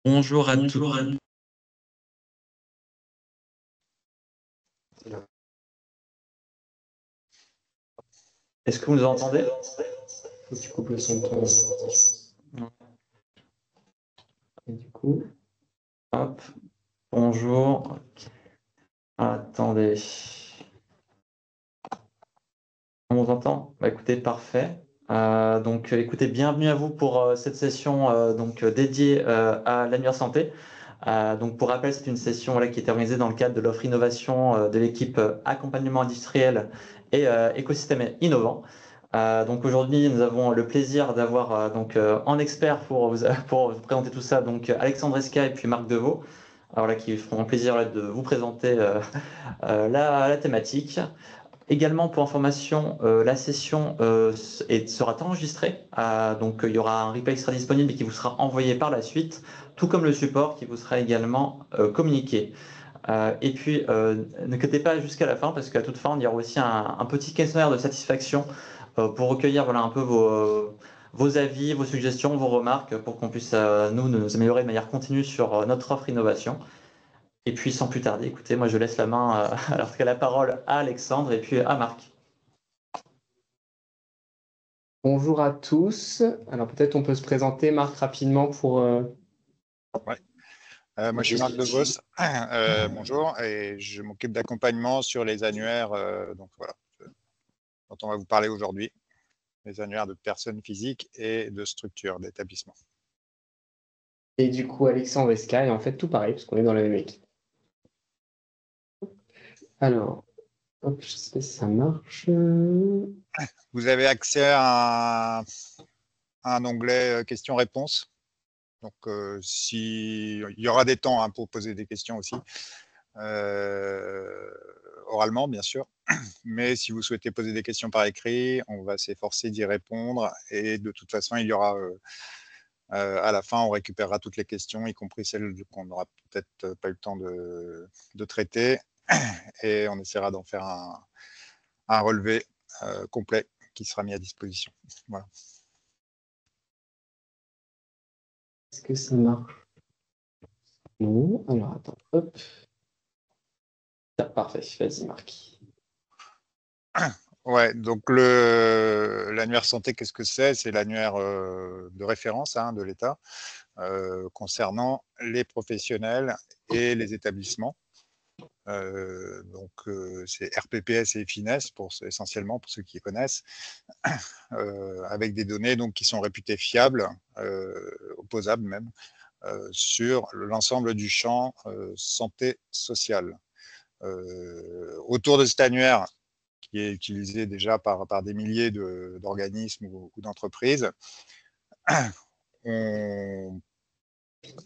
Bonjour à tous. Est-ce que vous nous entendez? Faut que tu coupes le son de ton ordi. Et du coup, Hop, bonjour. Attendez. On vous entend? Bah, écoutez, parfait. Écoutez, bienvenue à vous pour cette session dédiée à l'annuaire santé. Pour rappel, c'est une session qui est organisée dans le cadre de l'offre innovation de l'équipe accompagnement industriel et écosystème innovant. Aujourd'hui, nous avons le plaisir d'avoir en expert pour vous présenter tout ça, Alexandre Esca et puis Marc Deveau, qui feront plaisir de vous présenter la thématique. Également, pour information, la session sera enregistrée. Il y aura un replay qui sera disponible et qui vous sera envoyé par la suite, tout comme le support qui vous sera également communiqué. Ne quittez pas jusqu'à la fin, parce qu'à toute fin, il y aura aussi un petit questionnaire de satisfaction pour recueillir un peu vos avis, vos suggestions, vos remarques, pour qu'on puisse nous améliorer de manière continue sur notre offre innovation. Et puis, sans plus tarder, écoutez, moi, je laisse la main, alors qu'à la parole à Alexandre et puis à Marc. bonjour à tous. Alors peut-être on peut se présenter, Marc, rapidement pour... Ouais. Moi, je suis Marc Devos. Bonjour, et je m'occupe d'accompagnement sur les annuaires dont on va vous parler aujourd'hui, les annuaires de personnes physiques et de structures, d'établissements. Et du coup, Alexandre Esca, et en fait tout pareil, parce qu'on est dans la même équipe. Alors, hop, je sais si ça marche. Vous avez accès à un onglet questions-réponses. Donc, il y aura des temps pour poser des questions aussi, oralement, bien sûr. Mais si vous souhaitez poser des questions par écrit, on va s'efforcer d'y répondre. Et de toute façon, il y aura à la fin, on récupérera toutes les questions, y compris celles qu'on n'aura peut-être pas eu le temps de traiter. Et on essaiera d'en faire un relevé complet qui sera mis à disposition. Voilà. Est-ce que ça marche? Non. Alors attends, hop. Ah, parfait, vas-y, Marc. Ouais, donc l'annuaire santé, qu'est-ce que c'est? C'est l'annuaire de référence de l'État concernant les professionnels et les établissements. C'est RPPS et FINES essentiellement pour ceux qui les connaissent, avec des données qui sont réputées fiables, opposables même, sur l'ensemble du champ santé sociale. Autour de cet annuaire, qui est utilisé déjà par des milliers d'organismes ou d'entreprises,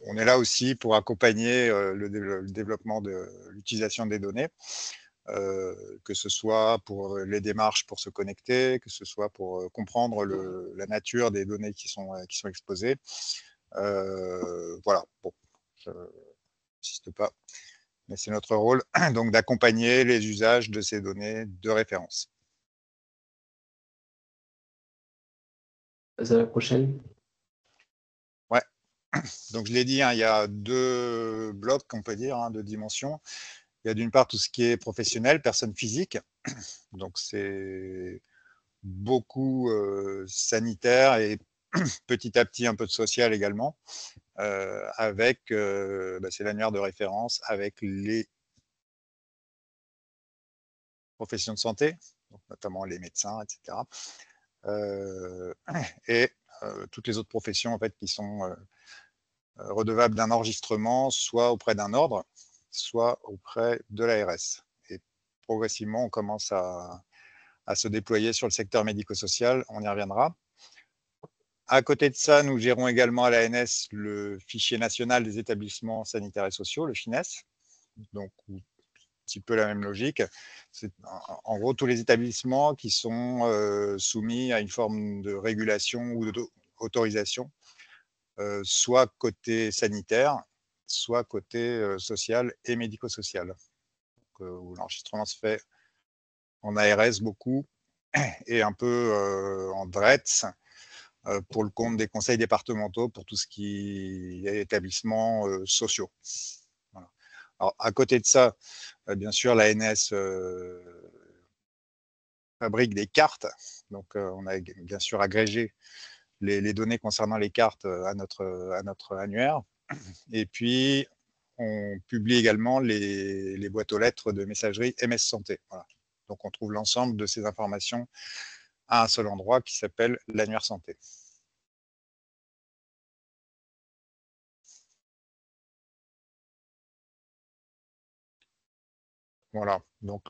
on est là aussi pour accompagner le développement de l'utilisation des données, que ce soit pour les démarches pour se connecter, que ce soit pour comprendre la nature des données qui sont exposées. Voilà, bon, je n'insiste pas, mais c'est notre rôle donc d'accompagner les usages de ces données de référence. À la prochaine. Ouais, donc je l'ai dit, il y a deux blocs, on peut dire, deux dimensions. Il y a d'une part tout ce qui est professionnel, personne physique, donc c'est beaucoup sanitaire et petit à petit un peu de social également, avec, c'est l'annuaire de référence avec les professions de santé, donc notamment les médecins, etc. Et toutes les autres professions en fait, qui sont redevables d'un enregistrement, soit auprès d'un ordre, soit auprès de l'ARS. Et progressivement, on commence à se déployer sur le secteur médico-social, on y reviendra. À côté de ça, nous gérons également à l'ANS le fichier national des établissements sanitaires et sociaux, le FINES, donc un petit peu la même logique. C'est en gros tous les établissements qui sont soumis à une forme de régulation ou d'autorisation, soit côté sanitaire, soit côté social et médico-social, où l'enregistrement se fait en ARS beaucoup et un peu en DRETS, pour le compte des conseils départementaux pour tout ce qui est établissements sociaux. Voilà. Alors, à côté de ça, bien sûr, l'ANS fabrique des cartes. Donc, on a bien sûr agrégé les données concernant les cartes à notre annuaire. Et puis, on publie également les boîtes aux lettres de messagerie MS Santé. Voilà. Donc, on trouve l'ensemble de ces informations à un seul endroit qui s'appelle l'annuaire santé. Voilà, donc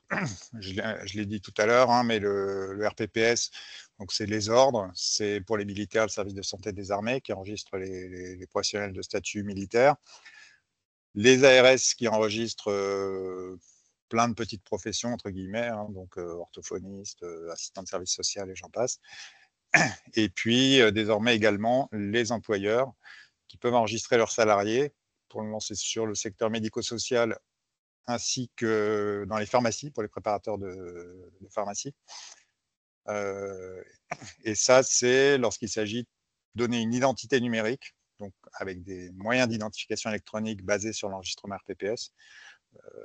je l'ai dit tout à l'heure, hein, mais le RPPS, donc c'est les ordres, c'est pour les militaires, le service de santé des armées qui enregistre les professionnels de statut militaire. Les ARS qui enregistrent plein de petites professions, entre guillemets, hein, donc orthophoniste, assistant de service social et j'en passe. Et puis désormais également les employeurs qui peuvent enregistrer leurs salariés. Pour le moment, c'est sur le secteur médico-social ainsi que dans les pharmacies, pour les préparateurs de pharmacie. Et ça, c'est lorsqu'il s'agit de donner une identité numérique, donc avec des moyens d'identification électronique basés sur l'enregistrement RPPS,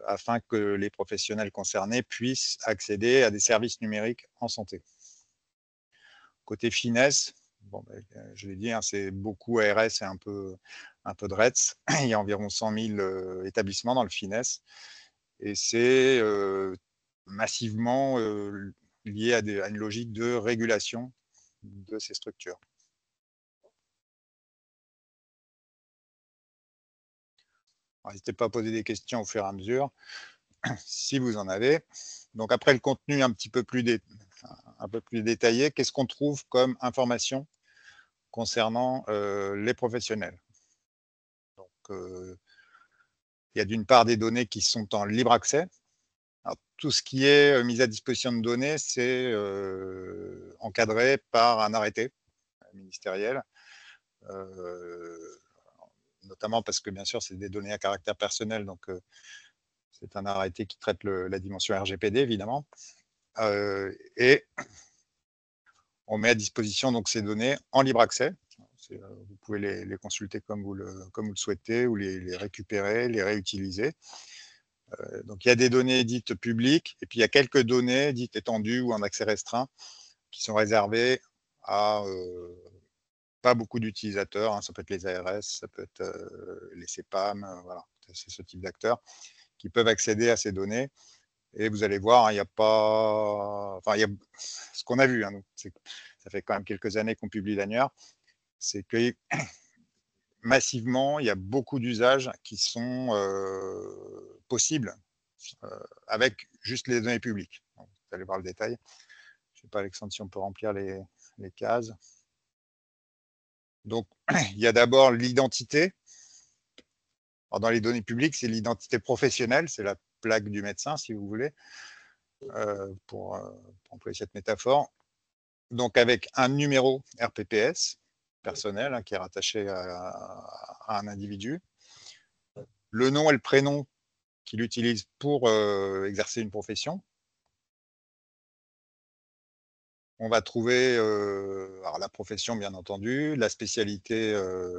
afin que les professionnels concernés puissent accéder à des services numériques en santé. Côté finesse, bon, je l'ai dit, hein, c'est beaucoup ARS et un peu DRETS. Il y a environ 100 000 établissements dans le finesse. Et c'est massivement lié à une logique de régulation de ces structures. N'hésitez pas à poser des questions au fur et à mesure, si vous en avez. Donc après le contenu un peu plus détaillé, qu'est-ce qu'on trouve comme information concernant les professionnels? Donc, il y a d'une part des données qui sont en libre accès. Alors, tout ce qui est mise à disposition de données, c'est encadré par un arrêté ministériel, notamment parce que bien sûr c'est des données à caractère personnel, donc c'est un arrêté qui traite la dimension RGPD évidemment, et on met à disposition donc ces données en libre accès. Vous pouvez les consulter comme vous le souhaitez, ou les récupérer, les réutiliser. Donc il y a des données dites publiques, et puis il y a quelques données dites étendues ou en accès restreint qui sont réservées à pas beaucoup d'utilisateurs, hein. Ça peut être les ARS, ça peut être les CEPAM, voilà, c'est ce type d'acteurs qui peuvent accéder à ces données. Et vous allez voir, hein, il n'y a pas, enfin, il y a ce qu'on a vu, hein, donc ça fait quand même quelques années qu'on publie l'annuaire, c'est que massivement, il y a beaucoup d'usages qui sont possibles avec juste les données publiques. Donc, vous allez voir le détail. Je ne sais pas, Alexandre, si on peut remplir les cases. Donc, il y a d'abord l'identité. Dans les données publiques, c'est l'identité professionnelle, c'est la plaque du médecin, si vous voulez, pour employer cette métaphore. Donc, avec un numéro RPPS personnel, hein, qui est rattaché à un individu, le nom et le prénom qu'il utilise pour exercer une profession. On va trouver alors la profession, bien entendu, la spécialité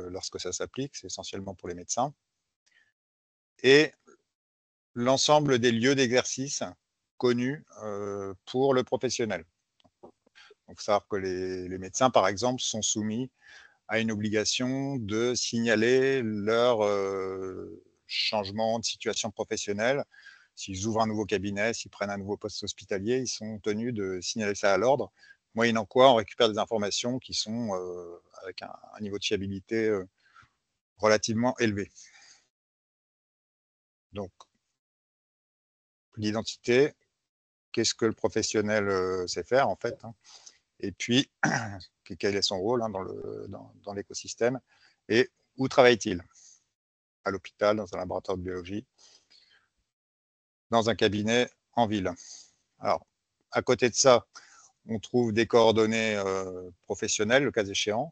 lorsque ça s'applique, c'est essentiellement pour les médecins, et l'ensemble des lieux d'exercice connus pour le professionnel. Donc, savoir que les médecins, par exemple, sont soumis à une obligation de signaler leur changement de situation professionnelle. S'ils ouvrent un nouveau cabinet, s'ils prennent un nouveau poste hospitalier, ils sont tenus de signaler ça à l'ordre, moyennant quoi on récupère des informations qui sont avec un niveau de fiabilité relativement élevé. Donc, l'identité, qu'est-ce que le professionnel sait faire en fait, hein, et puis quel est son rôle, hein, dans l'écosystème, et où travaille-t-il? À l'hôpital, dans un laboratoire de biologie, dans un cabinet en ville. Alors, à côté de ça, on trouve des coordonnées professionnelles, le cas échéant,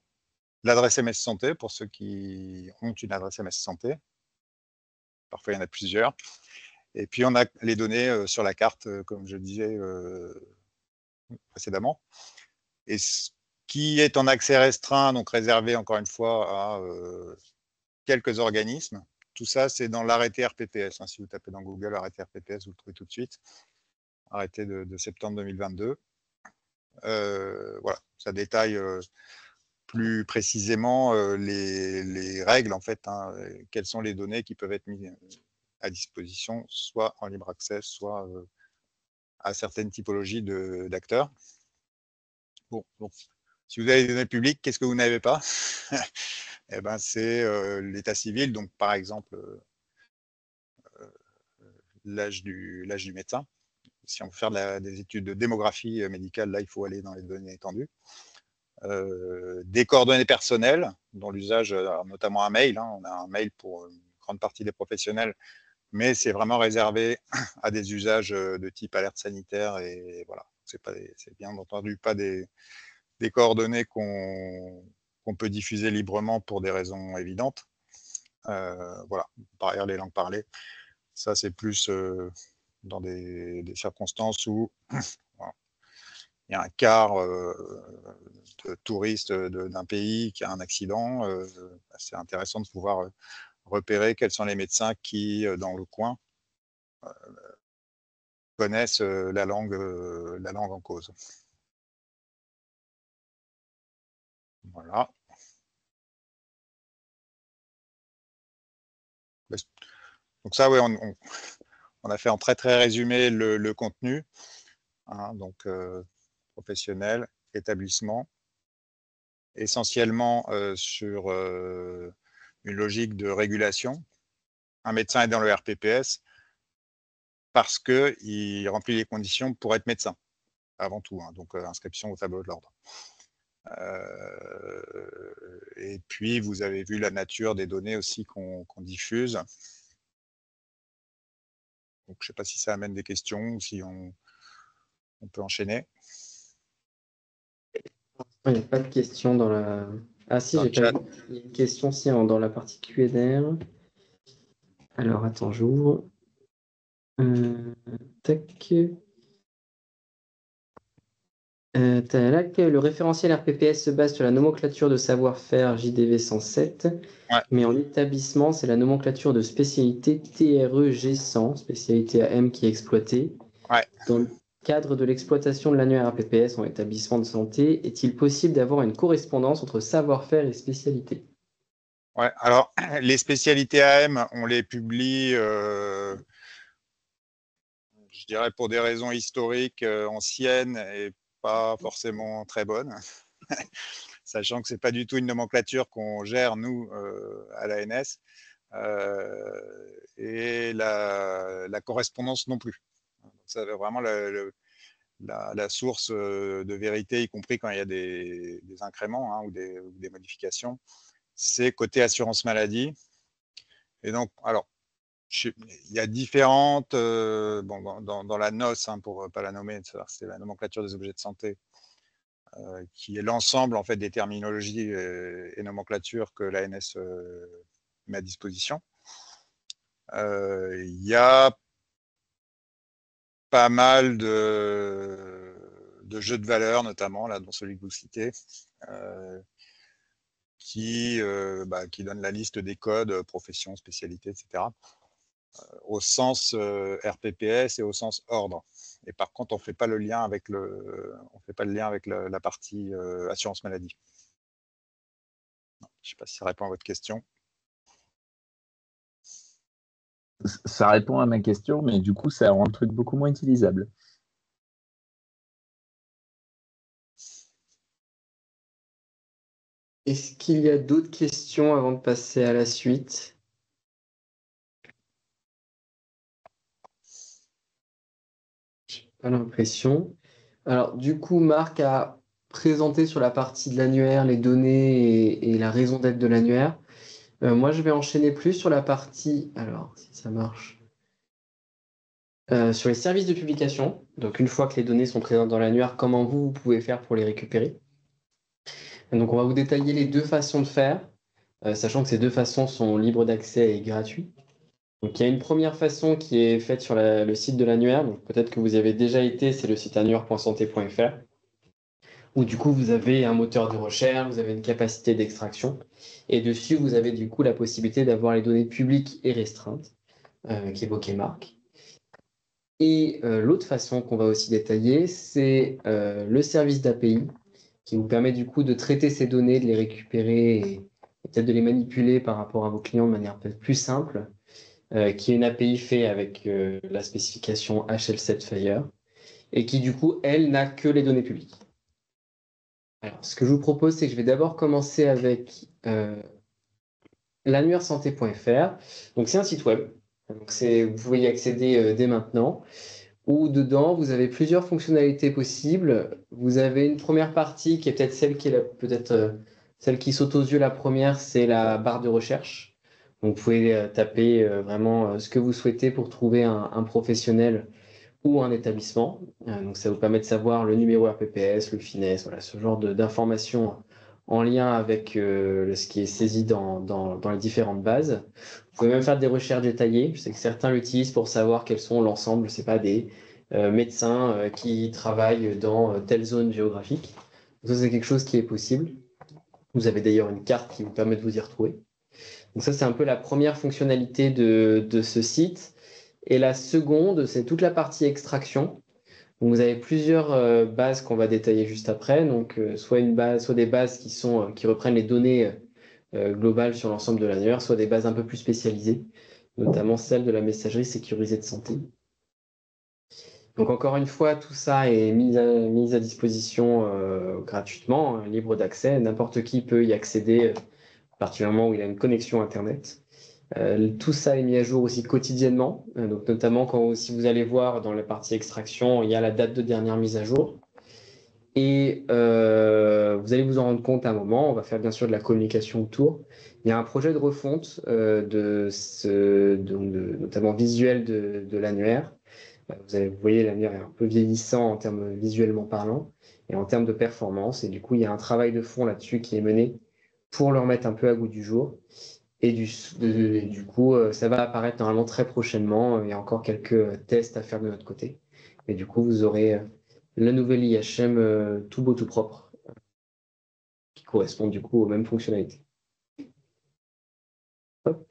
l'adresse MS Santé, pour ceux qui ont une adresse MS Santé. Parfois, il y en a plusieurs. Et puis, on a les données sur la carte, comme je disais précédemment. Et qui est en accès restreint, donc réservé encore une fois à quelques organismes. Tout ça, c'est dans l'arrêté RPPS. Hein. Si vous tapez dans Google arrêté RPPS, vous le trouvez tout de suite. Arrêté de septembre 2022. Voilà, ça détaille plus précisément les règles, en fait, hein, quelles sont les données qui peuvent être mises à disposition, soit en libre accès, soit à certaines typologies d'acteurs. Bon, si vous avez des données publiques, qu'est-ce que vous n'avez pas? Eh ben, c'est l'état civil, donc par exemple l'âge du médecin. Si on veut faire des études de démographie médicale, là, il faut aller dans les données étendues. Des coordonnées personnelles, dont l'usage, notamment un mail. Hein, on a un mail pour une grande partie des professionnels, mais c'est vraiment réservé à des usages de type alerte sanitaire. Et voilà, c'est bien entendu pas des coordonnées qu'on peut diffuser librement pour des raisons évidentes. Voilà, par ailleurs, les langues parlées, ça c'est plus dans des circonstances où voilà, il y a un quart de touristes d'un pays qui a un accident. C'est intéressant de pouvoir repérer quels sont les médecins qui, dans le coin, connaissent la langue en cause. Voilà. Donc ça, oui, on a fait en très très résumé le contenu. Hein, donc professionnel, établissement, essentiellement sur une logique de régulation. Un médecin est dans le RPPS parce qu'il remplit les conditions pour être médecin, avant tout. Hein, donc inscription au tableau de l'ordre. Et puis, vous avez vu la nature des données aussi qu'on diffuse. Donc, je ne sais pas si ça amène des questions ou si on peut enchaîner. Il n'y a pas de question dans la... Ah si, Dans j'ai le pas chat. vu. Il y a une question si, dans la partie Q&R. Alors, attends, j'ouvre. Tac. Tac. Le référentiel RPPS se base sur la nomenclature de savoir-faire JDV 107, Ouais. mais en établissement, c'est la nomenclature de spécialité TRE G100, spécialité AM qui est exploitée. Ouais. Dans le cadre de l'exploitation de l'annuaire RPPS en établissement de santé, est-il possible d'avoir une correspondance entre savoir-faire et spécialité? Ouais, alors les spécialités AM, on les publie, je dirais pour des raisons historiques anciennes et pas forcément très bonnes, sachant que c'est pas du tout une nomenclature qu'on gère nous à l'ANS et la correspondance non plus. Donc, ça vraiment la source de vérité, y compris quand il y a des incréments hein, ou des modifications, c'est côté assurance maladie. Et donc, alors, il y a différentes, bon, dans la NOS, hein, pour ne pas la nommer, c'est la nomenclature des objets de santé, qui est l'ensemble en fait, des terminologies et nomenclatures que l'ANS met à disposition. Il y a pas mal de jeux de valeurs, notamment, là, dont celui que vous citez, qui donne la liste des codes, professions, spécialités, etc. Au sens RPPS et au sens ordre. Et par contre, on ne fait pas le lien avec la partie assurance maladie. Je ne sais pas si ça répond à votre question. Ça répond à ma question, mais du coup, ça rend le truc beaucoup moins utilisable. Est-ce qu'il y a d'autres questions avant de passer à la suite? J'ai pas l'impression. Alors, du coup, Marc a présenté sur la partie de l'annuaire les données et la raison d'être de l'annuaire. Moi, je vais enchaîner plus sur la partie, alors, si ça marche, sur les services de publication. Donc, une fois que les données sont présentes dans l'annuaire, comment vous pouvez faire pour les récupérer? Donc, on va vous détailler les deux façons de faire, sachant que ces deux façons sont libres d'accès et gratuites. Donc, il y a une première façon qui est faite sur le site de l'annuaire. Donc, peut-être que vous y avez déjà été, c'est le site annuaire.santé.fr. où du coup vous avez un moteur de recherche, vous avez une capacité d'extraction, et dessus vous avez du coup la possibilité d'avoir les données publiques et restreintes qu'évoquait Marc. Et l'autre façon qu'on va aussi détailler, c'est le service d'API qui vous permet du coup de traiter ces données, de les récupérer et peut-être de les manipuler par rapport à vos clients de manière peut-être plus simple, qui est une API faite avec la spécification HL7 Fire et qui du coup, elle, n'a que les données publiques. Alors, ce que je vous propose, c'est que je vais d'abord commencer avec l'annuairesanté.fr. Donc, c'est un site web. Donc, vous pouvez y accéder dès maintenant, où dedans, vous avez plusieurs fonctionnalités possibles. Vous avez une première partie qui est peut-être celle qui est celle qui saute aux yeux la première, c'est la barre de recherche. Donc, vous pouvez taper vraiment ce que vous souhaitez pour trouver un professionnel ou un établissement. Donc, ça vous permet de savoir le numéro RPPS, le FINES, voilà, ce genre d'informations en lien avec ce qui est saisi dans les différentes bases. Vous pouvez même faire des recherches détaillées. Je sais que certains l'utilisent pour savoir quels sont l'ensemble, je sais pas, des médecins qui travaillent dans telle zone géographique. Donc ça, c'est quelque chose qui est possible. Vous avez d'ailleurs une carte qui vous permet de vous y retrouver. Donc ça, c'est un peu la première fonctionnalité de ce site. Et la seconde, c'est toute la partie extraction. Donc vous avez plusieurs bases qu'on va détailler juste après. Donc soit des bases qui reprennent les données globales sur l'ensemble de l'annuaire, soit des bases un peu plus spécialisées, notamment celle de la messagerie sécurisée de santé. Donc encore une fois, tout ça est mis à disposition gratuitement, hein, libre d'accès. N'importe qui peut y accéder, particulièrement où il a une connexion Internet. Tout ça est mis à jour aussi quotidiennement, donc notamment si vous allez voir dans la partie extraction, il y a la date de dernière mise à jour. Et vous allez vous en rendre compte à un moment, on va faire bien sûr de la communication autour. Il y a un projet de refonte notamment visuel de l'annuaire. Vous voyez, l'annuaire est un peu vieillissant en termes visuellement parlant et en termes de performance. Et du coup, il y a un travail de fond là-dessus qui est mené pour le remettre un peu à goût du jour. Et du coup, ça va apparaître normalement très prochainement. Il y a encore quelques tests à faire de notre côté. Et du coup, vous aurez le nouvel IHM tout beau, tout propre, qui correspond du coup aux mêmes fonctionnalités. Hop.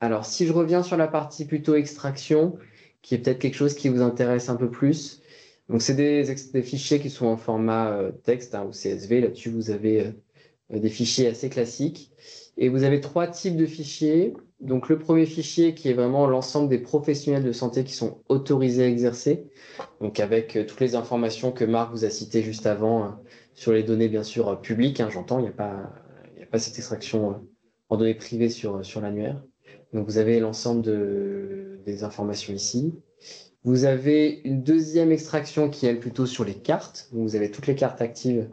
Alors, si je reviens sur la partie plutôt extraction, qui est peut-être quelque chose qui vous intéresse un peu plus. Donc, c'est des fichiers qui sont en format texte ou CSV. Là-dessus, vous avez des fichiers assez classiques. Et vous avez 3 types de fichiers. Donc, le premier fichier qui est vraiment l'ensemble des professionnels de santé qui sont autorisés à exercer. Donc, avec toutes les informations que Marc vous a citées juste avant sur les données, bien sûr, publiques. J'entends, il n'y a pas cette extraction en données privées sur l'annuaire. Donc, vous avez l'ensemble des informations ici. Vous avez une deuxième extraction qui est, elle, plutôt sur les cartes. Donc, vous avez toutes les cartes actives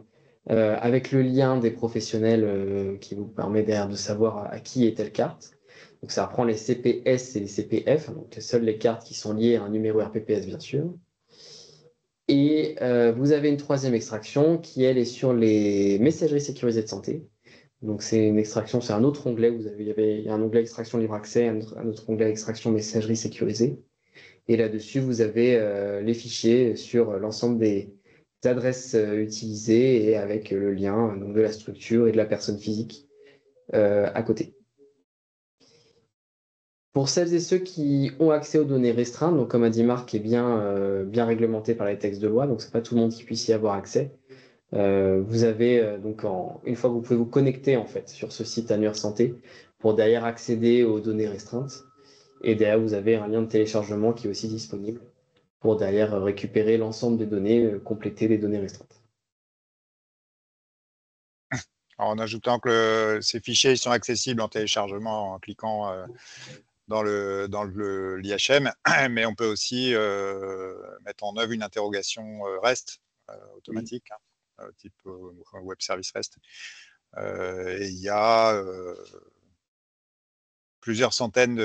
avec le lien des professionnels qui vous permet derrière de savoir à qui est telle carte. Donc, ça reprend les CPS et les CPF, donc seules les cartes qui sont liées à un numéro RPPS, bien sûr. Et vous avez une troisième extraction qui, elle, est sur les messageries sécurisées de santé. Donc, c'est une extraction, c'est un autre onglet. Il y a un onglet extraction libre accès, un autre onglet extraction messagerie sécurisée. Et là-dessus, vous avez les fichiers sur l'ensemble des adresses utilisées et avec le lien donc, de la structure et de la personne physique à côté. Pour celles et ceux qui ont accès aux données restreintes, donc comme a dit Marc, qui est bien réglementé par les textes de loi, donc c'est pas tout le monde qui puisse y avoir accès. Vous avez une fois que vous pouvez vous connecter en fait sur ce site Annuaire Santé pour derrière accéder aux données restreintes. Et derrière, vous avez un lien de téléchargement qui est aussi disponible pour derrière récupérer l'ensemble des données, compléter les données restreintes. En ajoutant que ces fichiers ils sont accessibles en téléchargement en cliquant dans l'IHM, mais on peut aussi mettre en œuvre une interrogation REST automatique, type Web Service REST. Et il y a plusieurs centaines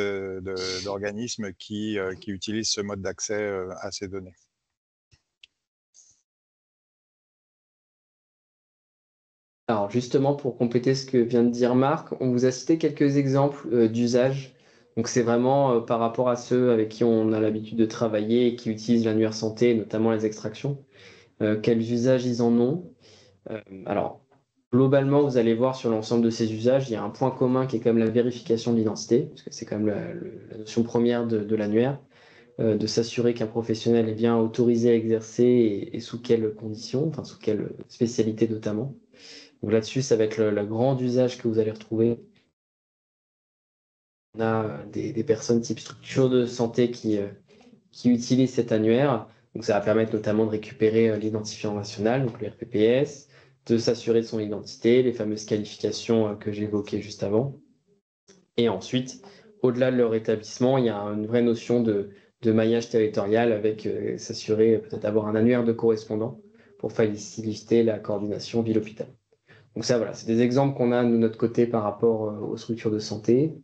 d'organismes qui utilisent ce mode d'accès à ces données. Alors justement, pour compléter ce que vient de dire Marc, on vous a cité quelques exemples d'usage. Donc c'est vraiment par rapport à ceux avec qui on a l'habitude de travailler et qui utilisent l'annuaire santé, notamment les extractions. quels usages ils en ont. Alors, globalement, vous allez voir sur l'ensemble de ces usages, il y a un point commun qui est quand même la vérification de l'identité, parce que c'est quand même la notion première de l'annuaire, de s'assurer qu'un professionnel est bien autorisé à exercer et sous quelles conditions, enfin sous quelle spécialité notamment. Donc là-dessus, ça va être le grand usage que vous allez retrouver. On a des personnes type structure de santé qui utilisent cet annuaire. Donc ça va permettre notamment de récupérer l'identifiant national, donc le RPPS, de s'assurer de son identité, les fameuses qualifications que j'évoquais juste avant. Et ensuite, au-delà de leur établissement, il y a une vraie notion de maillage territorial avec s'assurer peut-être avoir un annuaire de correspondants pour faciliter la coordination ville-hôpital. Donc ça, voilà, c'est des exemples qu'on a de notre côté par rapport aux structures de santé.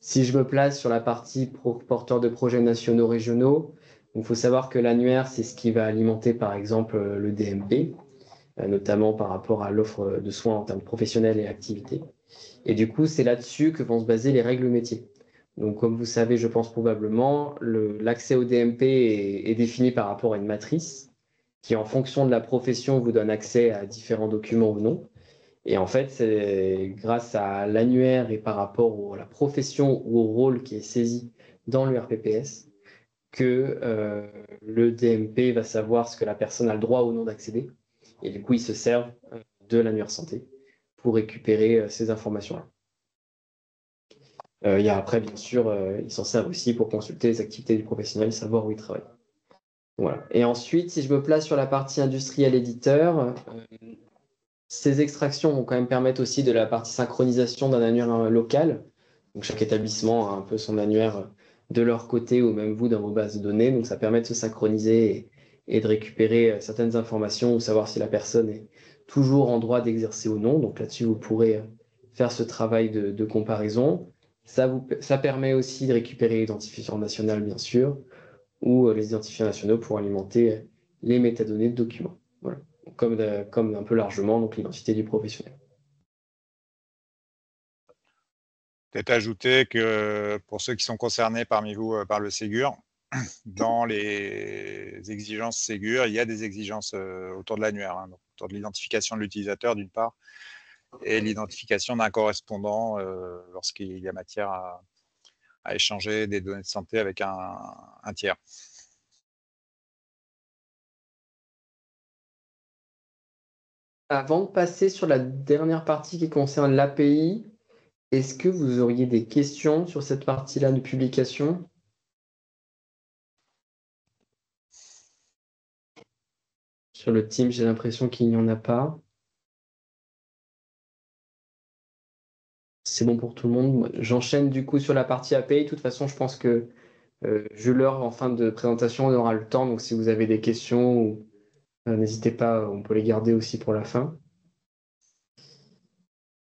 Si je me place sur la partie porteur de projets nationaux régionaux, il faut savoir que l'annuaire, c'est ce qui va alimenter par exemple le DMP, notamment par rapport à l'offre de soins en termes professionnels et activités. Et du coup, c'est là-dessus que vont se baser les règles métiers. Donc, comme vous savez, je pense probablement, l'accès au DMP est défini par rapport à une matrice qui, en fonction de la profession, vous donne accès à différents documents ou non. Et en fait, c'est grâce à l'annuaire et par rapport à la profession ou au rôle qui est saisi dans le RPPS que le DMP va savoir ce que la personne a le droit ou non d'accéder. Et du coup, ils se servent de l'annuaire santé pour récupérer ces informations-là. Il y a après, bien sûr, ils s'en servent aussi pour consulter les activités du professionnel, savoir où il travaille. Voilà. Et ensuite, si je me place sur la partie industriel éditeur, ces extractions vont quand même permettre aussi de la partie synchronisation d'un annuaire local. Donc chaque établissement a un peu son annuaire de leur côté ou même vous dans vos bases de données. Donc ça permet de se synchroniser et de récupérer certaines informations ou savoir si la personne est toujours en droit d'exercer ou non. Donc là-dessus, vous pourrez faire ce travail de comparaison. Ça permet aussi de récupérer l'identifiant national, bien sûr, ou les identifiants nationaux pour alimenter les métadonnées de documents. Voilà. Comme un peu largement donc l'identité du professionnel. Peut-être ajouter que pour ceux qui sont concernés parmi vous par le Ségur, dans les exigences Ségur, il y a des exigences autour de l'annuaire, hein, donc autour de l'identification de l'utilisateur d'une part, et l'identification d'un correspondant lorsqu'il y a matière à échanger des données de santé avec un tiers. Avant de passer sur la dernière partie qui concerne l'API, est-ce que vous auriez des questions sur cette partie-là de publication? Sur le team, j'ai l'impression qu'il n'y en a pas. C'est bon pour tout le monde. J'enchaîne du coup sur la partie API. De toute façon, je pense que Jules, en fin de présentation, on aura le temps. Donc, si vous avez des questions, n'hésitez pas, on peut les garder aussi pour la fin.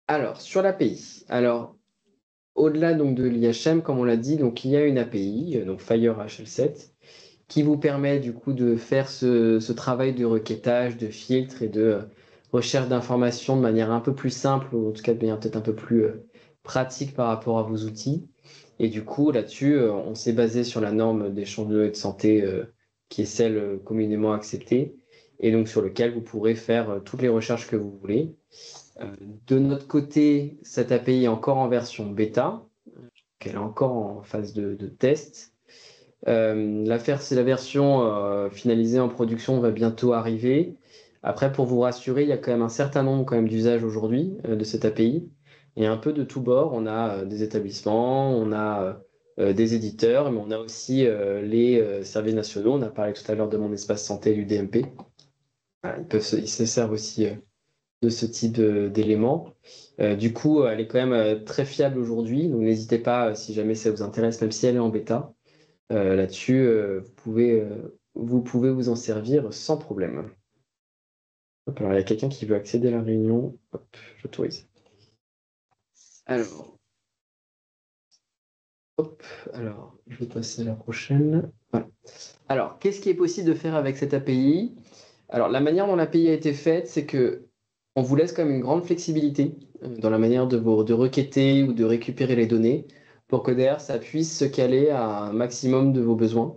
Alors, sur l'API. Alors, au-delà donc de l'IHM, comme on l'a dit, donc il y a une API, donc Fire HL7, qui vous permet du coup de faire ce travail de requêtage, de filtre et de recherche d'informations de manière un peu plus simple, ou en tout cas de manière peut-être un peu plus pratique par rapport à vos outils. Et du coup, là-dessus, on s'est basé sur la norme d'échange de données de santé qui est celle communément acceptée, et donc sur lequel vous pourrez faire toutes les recherches que vous voulez. De notre côté, cette API est encore en version bêta, elle est encore en phase de test. La version finalisée en production va bientôt arriver. Après, pour vous rassurer, il y a quand même un certain nombre d'usages aujourd'hui de cette API. Il y a un peu de tous bords. On a des établissements, on a des éditeurs, mais on a aussi les services nationaux. On a parlé tout à l'heure de mon espace santé du DMP. Voilà, ils se servent aussi de ce type d'éléments. Du coup, elle est quand même très fiable aujourd'hui. Donc, n'hésitez pas, si jamais ça vous intéresse, même si elle est en bêta. Là-dessus, vous pouvez vous en servir sans problème. Hop, alors, il y a quelqu'un qui veut accéder à la réunion. Hop, j'autorise. Alors, je vais passer à la prochaine. Voilà. Alors, qu'est-ce qui est possible de faire avec cette API? Alors, la manière dont l'API a été faite, c'est que on vous laisse quand même une grande flexibilité dans la manière de requêter ou de récupérer les données pour que derrière, ça puisse se caler à un maximum de vos besoins.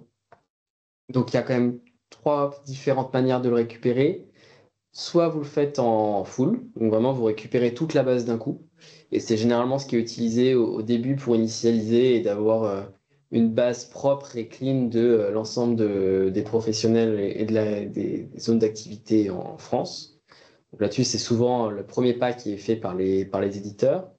Donc, il y a quand même trois différentes manières de le récupérer. Soit vous le faites en full, donc vraiment vous récupérez toute la base d'un coup. Et c'est généralement ce qui est utilisé au début pour initialiser et d'avoir une base propre et clean de l'ensemble des professionnels et des zones d'activité en France. Donc là-dessus, c'est souvent le premier pas qui est fait par les éditeurs.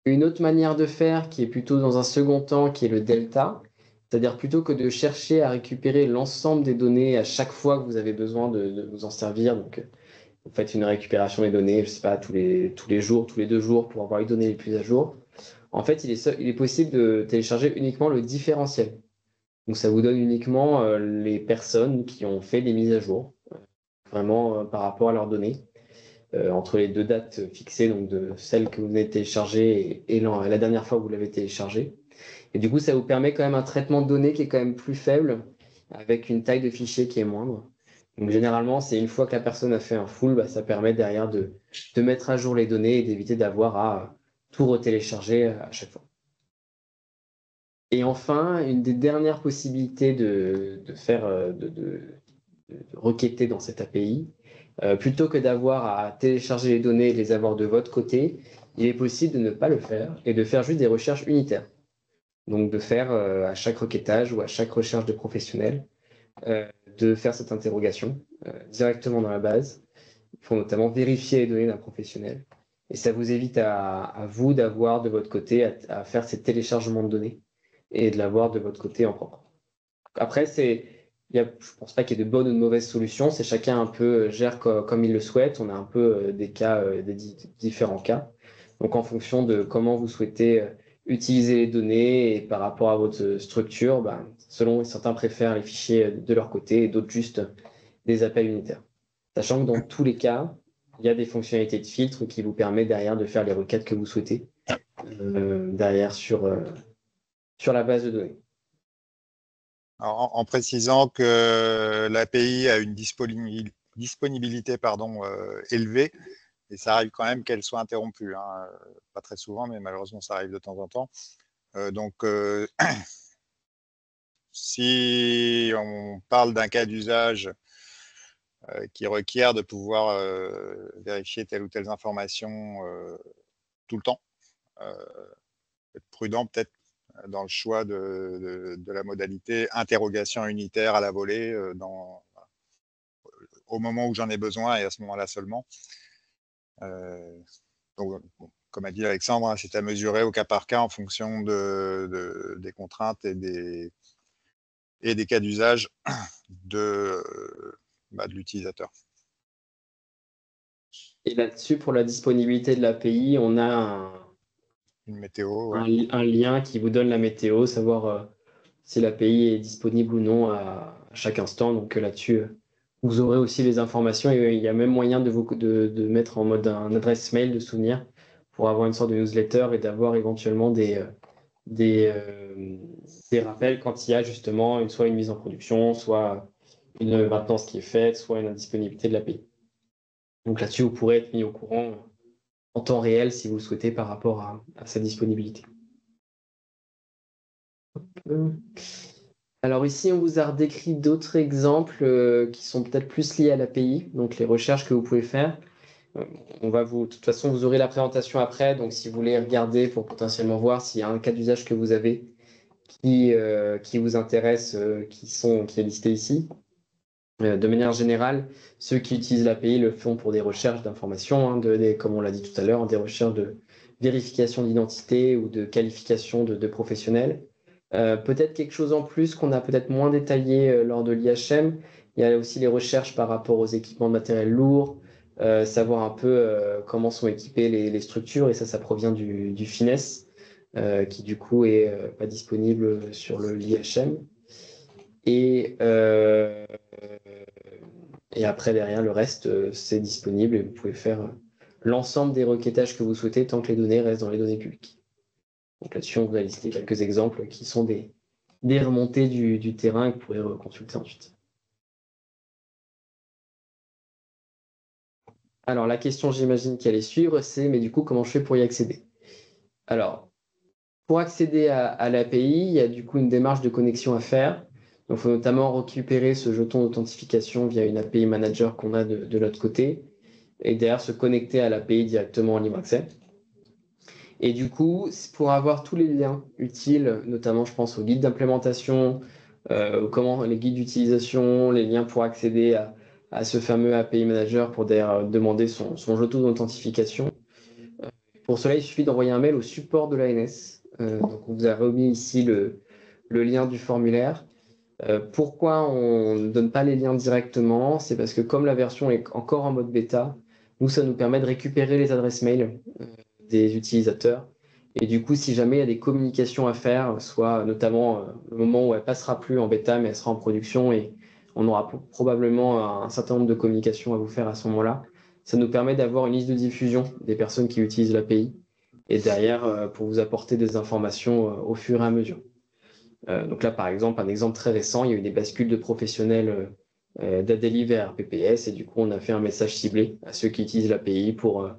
Une autre manière de faire qui est plutôt dans un second temps, qui est le delta, c'est-à-dire plutôt que de chercher à récupérer l'ensemble des données à chaque fois que vous avez besoin de vous en servir. Donc, vous faites une récupération des données, je ne sais pas, tous les jours, tous les 2 jours pour avoir les données les plus à jour. En fait, il est possible de télécharger uniquement le différentiel. Donc, ça vous donne uniquement les personnes qui ont fait des mises à jour, vraiment par rapport à leurs données. Entre les 2 dates fixées, donc de celle que vous venez de télécharger et la dernière fois où vous l'avez téléchargé. Et du coup, ça vous permet quand même un traitement de données qui est quand même plus faible, avec une taille de fichier qui est moindre. Donc généralement, c'est une fois que la personne a fait un full, bah, ça permet derrière de mettre à jour les données et d'éviter d'avoir à tout retélécharger à chaque fois. Et enfin, une des dernières possibilités de faire, de requêter dans cette API, plutôt que d'avoir à télécharger les données et les avoir de votre côté, il est possible de ne pas le faire et de faire juste des recherches unitaires. Donc de faire à chaque requêtage ou à chaque recherche de professionnel, de faire cette interrogation directement dans la base. Il faut notamment vérifier les données d'un professionnel. Et ça vous évite à vous d'avoir de votre côté à faire ces téléchargements de données et de l'avoir de votre côté en propre. Après, je ne pense pas qu'il y ait de bonnes ou de mauvaises solutions. C'est chacun un peu gère comme il le souhaite. On a un peu des cas, différents cas. Donc, en fonction de comment vous souhaitez utiliser les données et par rapport à votre structure, selon certains préfèrent les fichiers de leur côté et d'autres juste des appels unitaires. Sachant que dans tous les cas, il y a des fonctionnalités de filtre qui vous permettent derrière de faire les requêtes que vous souhaitez derrière sur la base de données. Alors, en précisant que l'API a une disponibilité élevée, et ça arrive quand même qu'elle soit interrompue. Hein. Pas très souvent, mais malheureusement, ça arrive de temps en temps. Donc, si on parle d'un cas d'usage qui requiert de pouvoir vérifier telle ou telle information tout le temps, être prudent peut-être dans le choix de la modalité interrogation unitaire à la volée au moment où j'en ai besoin et à ce moment-là seulement. Donc, bon, comme a dit Alexandre, hein, c'est à mesurer au cas par cas en fonction des contraintes et des cas d'usage de l'utilisateur. Et là-dessus, pour la disponibilité de l'API, on a une météo, ouais. un lien qui vous donne la météo, savoir si l'API est disponible ou non à chaque instant. Donc là-dessus, vous aurez aussi les informations et il y a même moyen de mettre en mode un adresse mail de souvenir pour avoir une sorte de newsletter et d'avoir éventuellement des rappels quand il y a justement soit une mise en production, soit une maintenance qui est faite, soit une indisponibilité de l'API. Donc là-dessus, vous pourrez être mis au courant en temps réel si vous le souhaitez par rapport à sa disponibilité. Alors ici, on vous a décrit d'autres exemples qui sont peut-être plus liés à l'API, donc les recherches que vous pouvez faire. De toute façon, vous aurez la présentation après, donc si vous voulez regarder pour potentiellement voir s'il y a un cas d'usage que vous avez qui vous intéresse, qui est listé ici. De manière générale, ceux qui utilisent l'API le font pour des recherches d'informations, hein, comme on l'a dit tout à l'heure, des recherches de vérification d'identité ou de qualification de professionnels. Peut-être quelque chose en plus qu'on a peut-être moins détaillé lors de l'IHM. Il y a aussi les recherches par rapport aux équipements de matériel lourd, savoir un peu comment sont équipées les structures, et ça provient du FINES, qui du coup est pas disponible sur l'IHM. Et après, derrière, le reste, c'est disponible et vous pouvez faire l'ensemble des requêtages que vous souhaitez tant que les données restent dans les données publiques. Donc là-dessus, on vous a listé quelques exemples qui sont des remontées du terrain que vous pourrez consulter ensuite. Alors, la question, j'imagine qu'elle est suivre, c'est mais du coup, comment je fais pour y accéder? Alors, pour accéder à l'API, il y a du coup une démarche de connexion à faire. Donc, il faut notamment récupérer ce jeton d'authentification via une API manager qu'on a de l'autre côté et derrière se connecter à l'API directement en libre accès. Et du coup, pour avoir tous les liens utiles, notamment je pense aux guides d'implémentation, comment les guides d'utilisation, les liens pour accéder à ce fameux API Manager pour demander son jeton d'authentification. Pour cela, il suffit d'envoyer un mail au support de l'ANS. Donc on vous a remis ici le lien du formulaire. Pourquoi on ne donne pas les liens directement? C'est parce que comme la version est encore en mode bêta, nous, ça nous permet de récupérer les adresses mail des utilisateurs. Et du coup, si jamais il y a des communications à faire, soit notamment le moment où elle passera plus en bêta, mais elle sera en production et on aura probablement un certain nombre de communications à vous faire à ce moment-là, ça nous permet d'avoir une liste de diffusion des personnes qui utilisent l'API et derrière pour vous apporter des informations au fur et à mesure. Donc là, par exemple, un exemple très récent, il y a eu des bascules de professionnels d'Adeli vers RPPS et du coup, on a fait un message ciblé à ceux qui utilisent l'API pour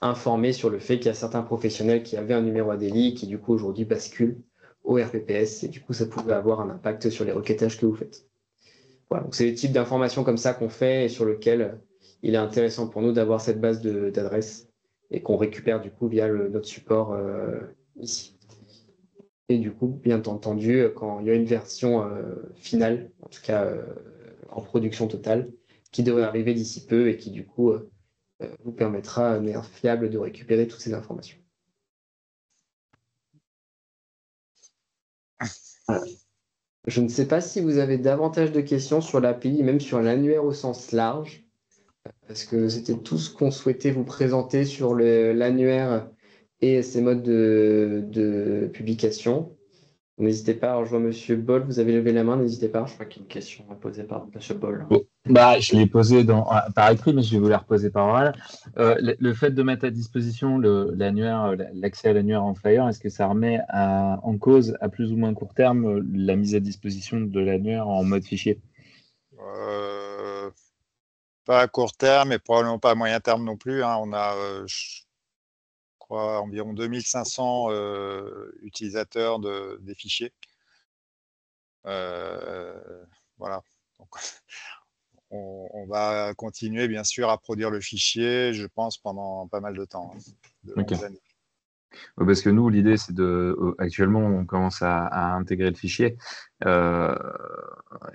informer sur le fait qu'il y a certains professionnels qui avaient un numéro Adeli qui du coup aujourd'hui basculent au RPPS et du coup, ça pouvait avoir un impact sur les requêtages que vous faites. Voilà, donc c'est le type d'informations comme ça qu'on fait et sur lequel il est intéressant pour nous d'avoir cette base d'adresses et qu'on récupère du coup via notre support ici. Et du coup, bien entendu, quand il y a une version finale, en tout cas en production totale, qui devrait arriver d'ici peu et qui du coup vous permettra de manière fiable de récupérer toutes ces informations. Voilà. Je ne sais pas si vous avez davantage de questions sur l'API, même sur l'annuaire au sens large, parce que c'était tout ce qu'on souhaitait vous présenter sur l'annuaire et ses modes de publication. N'hésitez pas, alors je vois Monsieur Boll, vous avez levé la main, n'hésitez pas. Je crois qu'il y a une question à poser par Monsieur Boll. Bon, je l'ai posé par écrit, mais je vais vous la reposer par oral. Le fait de mettre à disposition l'accès à l'annuaire en Flyer, est-ce que ça remet en cause, à plus ou moins court terme, la mise à disposition de l'annuaire en mode fichier? Pas à court terme et probablement pas à moyen terme non plus. On a, je crois, environ 2500 utilisateurs des fichiers. Voilà. Donc, on va continuer, bien sûr, à produire le fichier, je pense, pendant pas mal de temps, de longues années. Parce que nous, l'idée, c'est actuellement, on commence à intégrer le fichier.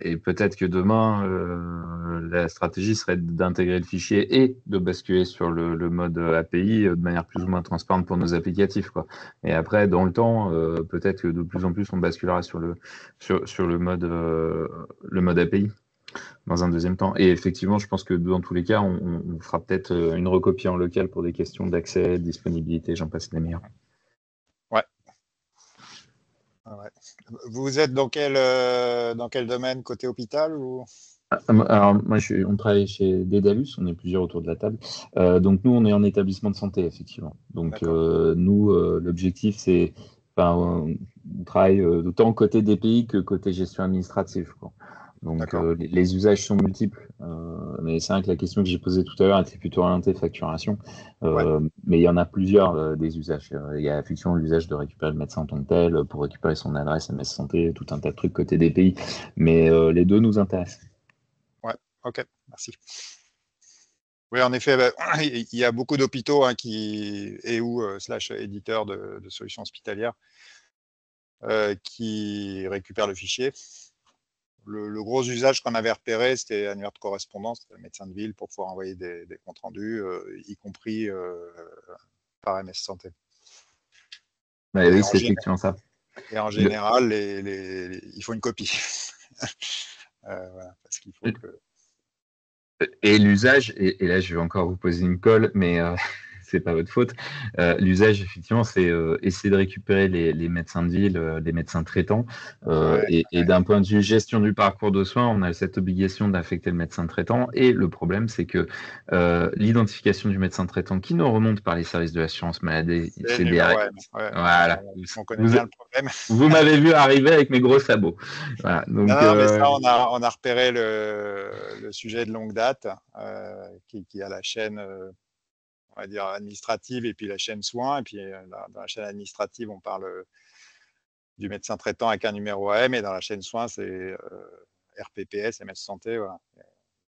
Et peut-être que demain, la stratégie serait d'intégrer le fichier et de basculer sur le mode API de manière plus ou moins transparente pour nos applicatifs, quoi. Et après, dans le temps, peut-être que de plus en plus, on basculera sur le mode API dans un deuxième temps. Et effectivement, je pense que dans tous les cas, on fera peut-être une recopie en local pour des questions d'accès, de disponibilité, j'en passe les meilleurs. Ouais. Vous êtes dans quel domaine, côté hôpital ou... Alors, moi, on travaille chez Dedalus, on est plusieurs autour de la table. Donc, nous, on est en établissement de santé, effectivement. Donc, nous, l'objectif, c'est, on travaille autant côté DPI que côté gestion administrative, quoi. Donc, les usages sont multiples. Mais c'est vrai que la question que j'ai posée tout à l'heure était plutôt orientée facturation. Mais il y en a plusieurs des usages. Il y a effectivement l'usage de récupérer le médecin en tant que tel, pour récupérer son adresse MS Santé, tout un tas de trucs côté DPI. Mais les deux nous intéressent. Ouais, ok, merci. Oui, en effet, il y a beaucoup d'hôpitaux / éditeurs de solutions hospitalières qui récupèrent le fichier. Le gros usage qu'on avait repéré, c'était annuaire de correspondance, le médecin de ville, pour pouvoir envoyer des comptes rendus, y compris par MS Santé. Oui, c'est effectivement ça. Et en général, il faut une copie. Voilà, parce qu'il faut que... Et l'usage, et là je vais encore vous poser une colle, mais c'est pas votre faute. L'usage, effectivement, c'est essayer de récupérer les médecins de ville, les médecins traitants. Et d'un point de vue gestion du parcours de soins, on a cette obligation d'affecter le médecin traitant. Et le problème, c'est que l'identification du médecin traitant qui nous remonte par les services de l'assurance maladie, c'est derrière. Voilà. On connaît bien le problème. Vous m'avez vu arriver avec mes gros sabots. Voilà, donc, non, mais ça, on a repéré le sujet de longue date, qui a la chaîne, on va dire, administrative et puis la chaîne soins. Et puis dans la chaîne administrative, on parle du médecin traitant avec un numéro AM, et dans la chaîne soins, c'est RPPS, MS Santé. Voilà.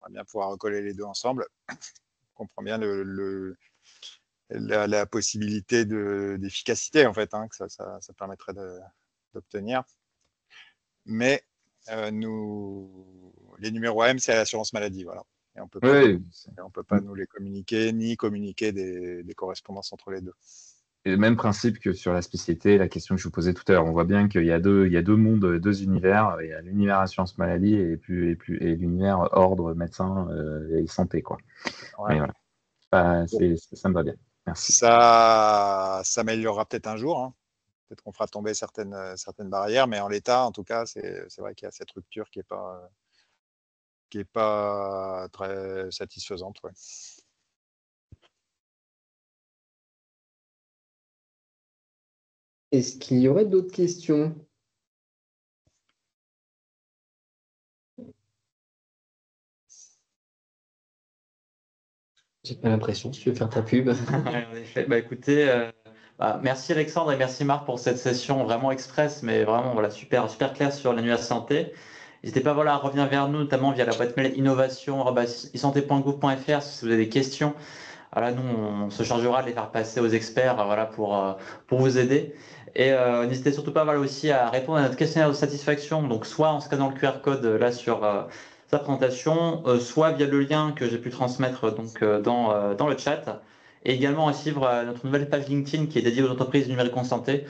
On va bien pouvoir recoller les deux ensemble. On comprend bien la possibilité d'efficacité, en fait, hein, que ça permettrait d'obtenir. Mais les numéros AM, c'est à l'assurance maladie. Voilà. Et on peut pas nous les communiquer, ni communiquer des correspondances entre les deux. Et le même principe que sur la spécialité, la question que je vous posais tout à l'heure. On voit bien qu'il y a deux mondes, deux univers. Il y a l'univers assurance maladie et l'univers ordre, médecin et santé, quoi. Ouais. Voilà. Ça me va bien. Merci. Ça s'améliorera peut-être un jour. Hein. Peut-être qu'on fera tomber certaines barrières, mais en l'état, en tout cas, c'est vrai qu'il y a cette rupture qui est pas très satisfaisante. Ouais. Est-ce qu'il y aurait d'autres questions? J'ai pas l'impression, si tu veux faire ta pub. En effet. Bah, écoutez, merci Alexandre et merci Marc pour cette session vraiment express, mais vraiment voilà, super claire sur l'annuaire santé. N'hésitez pas à revenir vers nous, notamment via la boîte mail innovation@isanté.gouv.fr si vous avez des questions. Voilà, nous, on se chargera de les faire passer aux experts pour vous aider. Et n'hésitez surtout pas aussi à répondre à notre questionnaire de satisfaction, donc soit en scannant le QR code là sur sa présentation, soit via le lien que j'ai pu transmettre dans le chat, et également à suivre notre nouvelle page LinkedIn qui est dédiée aux entreprises numériques en santé,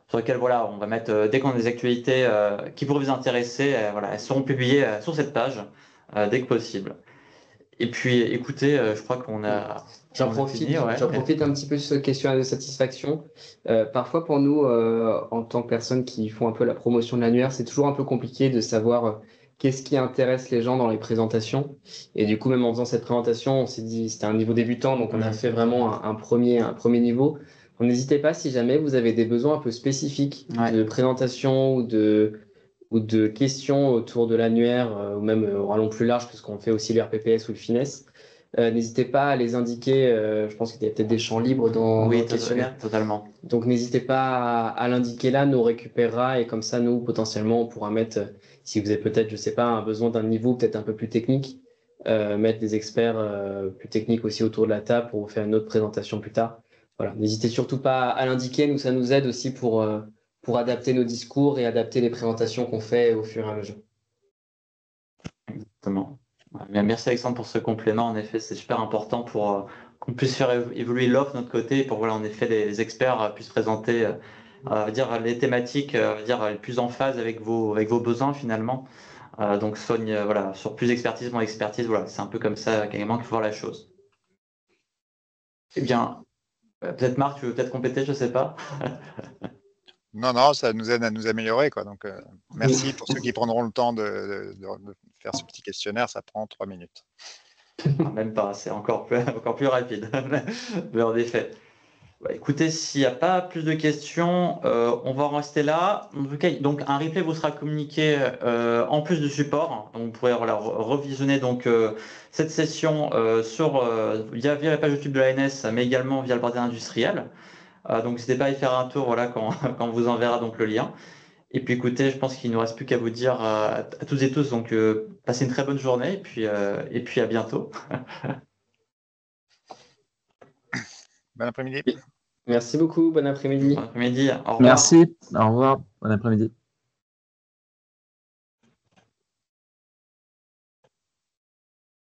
sur laquelle on va mettre, dès qu'on a des actualités qui pourraient vous intéresser, elles seront publiées sur cette page dès que possible. Et puis, écoutez, je crois qu'on a. J'en profite un petit peu sur cette questionnaire de satisfaction. Parfois, pour nous, en tant que personnes qui font un peu la promotion de l'annuaire, c'est toujours un peu compliqué de savoir qu'est-ce qui intéresse les gens dans les présentations. Et du coup, même en faisant cette présentation, on s'est dit c'était un niveau débutant, donc on a fait vraiment un premier niveau. Donc, n'hésitez pas, si jamais vous avez des besoins un peu spécifiques de présentation ou de questions autour de l'annuaire, ou même au rallonge plus large, puisqu'on fait aussi le RPPS ou le FINES. N'hésitez pas à les indiquer. Je pense qu'il y a peut-être des champs libres dans le questionnaire. Totalement. Donc, n'hésitez pas à l'indiquer là, nous on récupérera et comme ça, nous, potentiellement, on pourra mettre, si vous avez peut-être, je sais pas, un besoin d'un niveau peut-être un peu plus technique, mettre des experts plus techniques aussi autour de la table pour vous faire une autre présentation plus tard. Voilà, n'hésitez surtout pas à l'indiquer. Nous, ça nous aide aussi pour adapter nos discours et adapter les présentations qu'on fait au fur et à mesure. Exactement. Merci Alexandre pour ce complément. En effet, c'est super important pour qu'on puisse faire évoluer l'offre de notre côté et pour en effet les experts puissent présenter les thématiques les plus en phase avec vos besoins finalement. Donc sur plus d'expertise, moins d'expertise, c'est un peu comme ça également qu'il faut voir la chose. Eh bien, peut-être Marc, tu veux peut-être compléter, je ne sais pas. Non, ça nous aide à nous améliorer, quoi. Donc, merci pour ceux qui prendront le temps de faire ce petit questionnaire. Ça prend 3 minutes. Même pas, c'est encore plus rapide. Mais en effet. Écoutez, s'il n'y a pas plus de questions, on va en rester là. En tout cas, donc un replay vous sera communiqué en plus du support. Donc, vous pourrez revisionner cette session via la page YouTube de l'ANS, mais également via le portail industriel. Donc, n'hésitez pas à y faire un tour quand on vous enverra le lien. Et puis, écoutez, je pense qu'il ne nous reste plus qu'à vous dire à toutes et tous, donc passez une très bonne journée et puis à bientôt. Bon après-midi. Merci beaucoup, bon après-midi. Bon après-midi, au revoir. Merci, au revoir, bon après-midi.